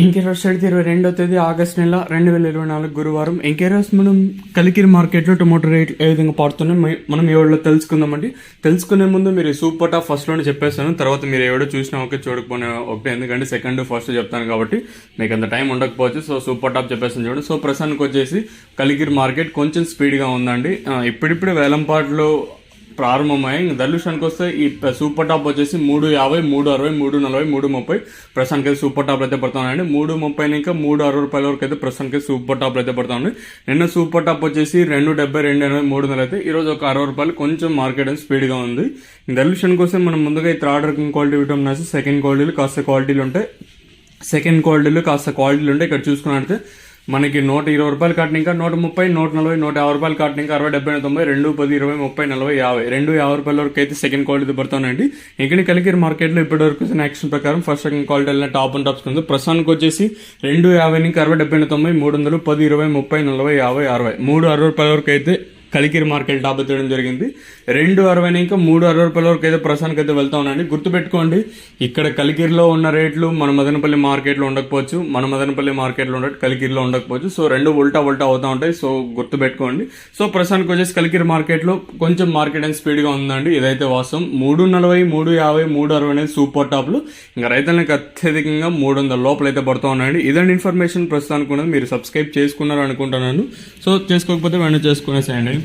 ఇంకే రోజు 22వ తేదీ ఆగస్టు నెల 2024 గురువారం. ఇంకే రోజు మనం కలికిరి మార్కెట్లో టొమాటో రేట్లు ఏ విధంగా పడుతున్నాయి మనం ఎవరిలో తెలుసుకుందామండి. తెలుసుకునే ముందు మీరు సూపర్ టాప్ ఫస్ట్లోనే చెప్పేస్తాను, తర్వాత మీరు ఎవడో చూసినా ఓకే, చూడకపోయినా ఒకటే, ఎందుకంటే సెకండ్ ఫస్ట్ చెప్తాను కాబట్టి మీకు అంత టైం ఉండకపోవచ్చు. సో సూపర్ టాప్ చెప్పేస్తాను చూడండి. సో ప్రస్తుతానికి వచ్చేసి కలికిరి మార్కెట్ కొంచెం స్పీడ్గా ఉందండి. ఇప్పుడిప్పుడు వేలంపాట్లో ప్రారంభమయ్యాయి. ఇంకా ధరల విషయానికి వస్తే ఈ సూపర్ టాప్ వచ్చేసి 350, 360, 340, 330 ప్రస్తుతానికి అయితే సూపర్ టాప్ అయితే పడుతున్నాయండి. 330 ఇంకా 360 రూపాయల వరకు అయితే ప్రస్తుతానికి సూపర్ టాప్ అయితే పడుతుంది. నిన్న సూపర్ టాప్ వచ్చేసి 270, 280, 300 అయితే ఈరోజు ఒక 60 రూపాయలు కొంచెం మార్కెట్ అనేది స్పీడ్గా ఉంది. ధరల విషయానికి వస్తే మనం ముందుగా ఈ థర్డ్ రకం క్వాలిటీ విటమిన్ రాసి సెకండ్ క్వాలిటీలు కాస్త క్వాలిటీలు ఉంటాయి. ఇక్కడ చూసుకున్నట్లయితే మనకి 120 రూపాయలు కాటిన ఇంకా 130, 140, 150 రూపాయలు కాటిన ఇంకా 60, 70, 90, 2, 10, 20, 30, 40, 50, 50 రూపాయల వరకు అయితే సెకండ్ క్వాలిటీ పడుతున్నాయండి. ఇక్కడ కలికిరి మార్కెట్లో ఇప్పటి వరకు యాక్షన్ ప్రకారం ఫస్ట్ సెకండ్ క్వాలిటీ వెళ్ళిన టాప్ అండ్ టాప్స్ ఉంది. ప్రస్తుతానికి వచ్చేసి 250 ఇంకా 60, 70, 90, 300, 10, 20, 30, 40, 50, 60, 360 రూపాయల వరకు అయితే కలికిరి మార్కెట్ టాప్ ఎత్తడం జరిగింది. 260 ఇంకా 360 రూపాయల వరకు అయితే ప్రస్తుతానికి అయితే వెళ్తా ఉన్నాయండి. గుర్తుపెట్టుకోండి, ఇక్కడ కలికిరిలో ఉన్న రేట్లు మన మదనపల్లి మార్కెట్లో ఉండకపోవచ్చు, మన మదనపల్లి మార్కెట్లో ఉండదు, కలికిరిలో ఉండకపోవచ్చు. సో రెండు ఉల్టా అవుతూ ఉంటాయి. సో గుర్తుపెట్టుకోండి. సో ప్రస్తుతానికి వచ్చేసి కలికిరి మార్కెట్లో కొంచెం మార్కెట్ అనేది స్పీడ్గా ఉందండి. ఇదైతే వాస్తవం. 340, 350, 360 అనేది సూపర్ టాప్లు. ఇంకా రైతులకు అత్యధికంగా 300 లోపల అయితే పడుతూ ఉన్నాయండి. ఇదండి ఇన్ఫర్మేషన్ ప్రస్తుతానికి ఉన్నది. మీరు సబ్స్క్రైబ్ చేసుకున్నారు అనుకుంటున్నాను. సో చేసుకోకపోతే వెంటనే చేసుకునేసేయండి.